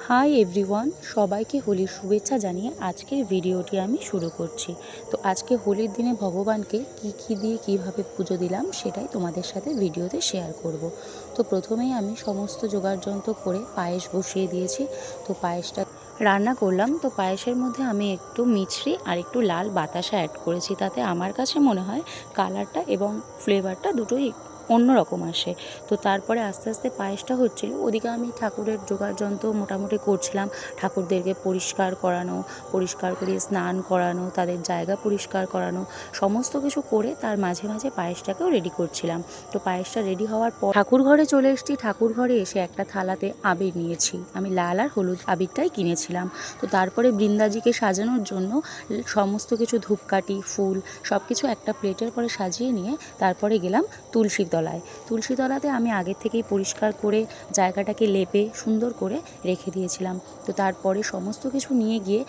Hi everyone, সবাইকে হোলির শুভেচ্ছা জানিয়ে আজকের ভিডিওটি আমি শুরু করছি। তো আজকে হোলির দিনে ভগবানকে কী দিয়ে কীভাবে পুজো দিলাম সেটাই তোমাদের সাথে ভিডিওতে শেয়ার করব। তো প্রথমেই আমি সমস্ত জোগাড়যন্ত্র করে পায়েস বসিয়ে দিয়েছি। তো পায়েসটা রান্না করলাম। তো পায়েসের মধ্যে আমি একটু মিছরি আর একটু লাল বাতাসা অ্যাড করেছি, তাতে আমার কাছে মনে হয় কালারটা এবং ফ্লেভারটা দুটোই অন্যরকম আসে। তো তারপরে আস্তে আস্তে পায়েসটা হচ্ছিলো, ওদিকে আমি ঠাকুরের জোগাড়যন্ত্র মোটামুটি করছিলাম। ঠাকুরদেরকে পরিষ্কার করানো, পরিষ্কার করিয়ে স্নান করানো, তাদের জায়গা পরিষ্কার করানো, সমস্ত কিছু করে তার মাঝে মাঝে পায়েসটাকেও রেডি করছিলাম। তো পায়েসটা রেডি হওয়ার পর ঠাকুর ঘরে চলে এসেছি। ঠাকুর ঘরে এসে একটা থালাতে আবির নিয়েছি। আমি লাল আর হলুদ আবিরটাই কিনেছিলাম। তো তারপরে বৃন্দাজিকে সাজানোর জন্য সমস্ত কিছু ধূপকাঠি, ফুল সব কিছু একটা প্লেটের পরে সাজিয়ে নিয়ে তারপরে গেলাম তুলসীর তলায়। তুলসী তলাতে আমি আগের থেকেই পরিষ্কার করে জায়গাটাকে লেপে সুন্দর করে রেখে দিয়েছিলাম। তো তারপরে সমস্ত কিছু নিয়ে গিয়ে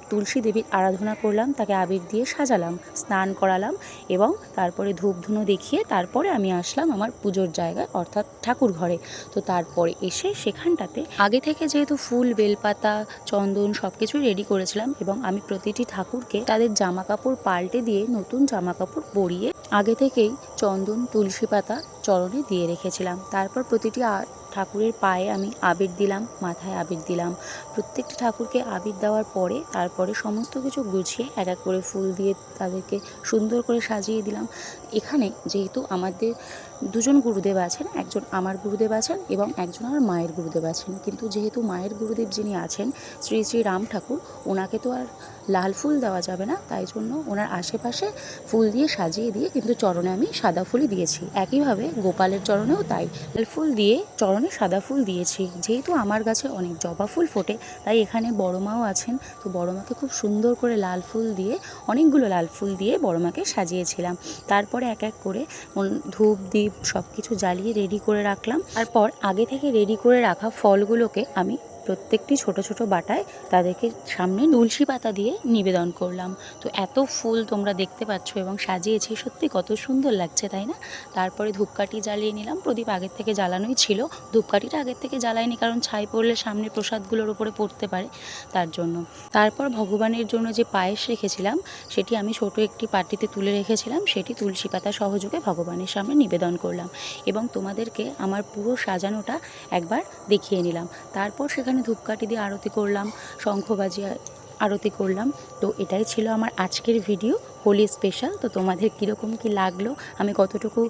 তুলসী দেবীর আরাধনা করলাম, তাকে আবির দিয়ে সাজালাম, স্নান করালাম এবং তারপরে ধূপ ধুনো দেখিয়ে তারপরে আমি আসলাম আমার পুজোর জায়গায়, অর্থাৎ ঠাকুর ঘরে। তো তারপরে এসে সেখানটাতে আগে থেকে যেহেতু ফুল, বেলপাতা, চন্দন সব কিছু রেডি করেছিলাম এবং আমি প্রতিটি ঠাকুরকে তাদের জামা কাপড় পাল্টে দিয়ে নতুন জামা কাপড় পরিয়ে আগে থেকেই চন্দন, তুলসী পাতা চরণে দিয়ে রেখেছিলাম। তারপর প্রতিটি ঠাকুরের পায়ে আমি আবির দিলাম, মাথায় আবির দিলাম। প্রত্যেকটি ঠাকুরকে আবির দেওয়ার পরে তারপরে সমস্ত কিছু গুছিয়ে এক এক করে ফুল দিয়ে তাদেরকে সুন্দর করে সাজিয়ে দিলাম। এখানে যেহেতু আমাদের দুজন গুরুদেব আছেন, একজন আমার গুরুদেব আছেন এবং একজন আমার মায়ের গুরুদেব আছেন, কিন্তু যেহেতু মায়ের গুরুদেব যিনি আছেন শ্রী শ্রী রাম ঠাকুর, ওনাকে তো আর লাল ফুল দেওয়া যাবে না, তাই জন্য ওনার আশেপাশে ফুল দিয়ে সাজিয়ে দিয়ে কিন্তু চরণে আমি সাদা ফুলই দিয়েছি। একইভাবে গোপালের চরণেও তাই লাল ফুল দিয়ে চরণে সাদা ফুল দিয়েছি। যেহেতু আমার গাছে অনেক জবা ফুল ফোটে, তাই এখানে বড় মাও আছেন। তো বড় মাকে খুব সুন্দর করে লাল ফুল দিয়ে, অনেকগুলো লাল ফুল দিয়ে বড় মাকে সাজিয়েছিলাম। তারপরে এক এক করে ধূপ দ্বীপ সব কিছু জ্বালিয়ে রেডি করে রাখলাম। তারপর আগে থেকে রেডি করে রাখা ফলগুলোকে আমি প্রত্যেকটি ছোট ছোট বাটায় তাদেরকে সামনে তুলসী পাতা দিয়ে নিবেদন করলাম। তো এত ফুল তোমরা দেখতে পাচ্ছ এবং সাজিয়েছি, সত্যি কত সুন্দর লাগছে, তাই না? তারপরে ধূপকাঠি জ্বালিয়ে নিলাম। প্রদীপ আগের থেকে জ্বালানোই ছিল, ধূপকাঠিটা আগের থেকে জ্বালাইনি কারণ ছাই পড়লে সামনে প্রসাদগুলোর উপরে পড়তে পারে, তার জন্য। তারপর ভগবানের জন্য যে পায়েস রেখেছিলাম সেটি আমি ছোট একটি পাটিতে তুলে রেখেছিলাম, সেটি তুলসী পাতা সহযোগে ভগবানের সামনে নিবেদন করলাম এবং তোমাদেরকে আমার পুরো সাজানোটা একবার দেখিয়ে নিলাম। তারপর সেখানে ধূপকাঠি দিয়ে আরতি করলাম, শঙ্খ বাজিয়ে আরতি করলাম। তো এটাই ছিল আমার আজকের ভিডিও, হোলি স্পেশাল। তো তোমাদের কীরকম কী লাগলো, আমি কতটুকু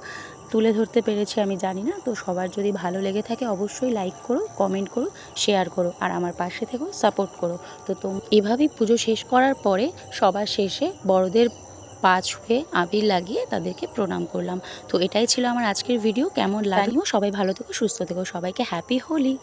তুলে ধরতে পেরেছি আমি জানি না। তো সবার যদি ভালো লেগে থাকে অবশ্যই লাইক করো, কমেন্ট করো, শেয়ার করো আর আমার পাশে থেকেও সাপোর্ট করো। তো এভাবেই পুজো শেষ করার পরে সবার শেষে বড়দের পা ছুঁয়ে আবির লাগিয়ে তাদেরকে প্রণাম করলাম। তো এটাই ছিল আমার আজকের ভিডিও। কেমন লাগলো সবাই ভালো থেকো, সুস্থ থেকো, সবাইকে হ্যাপি হোলি।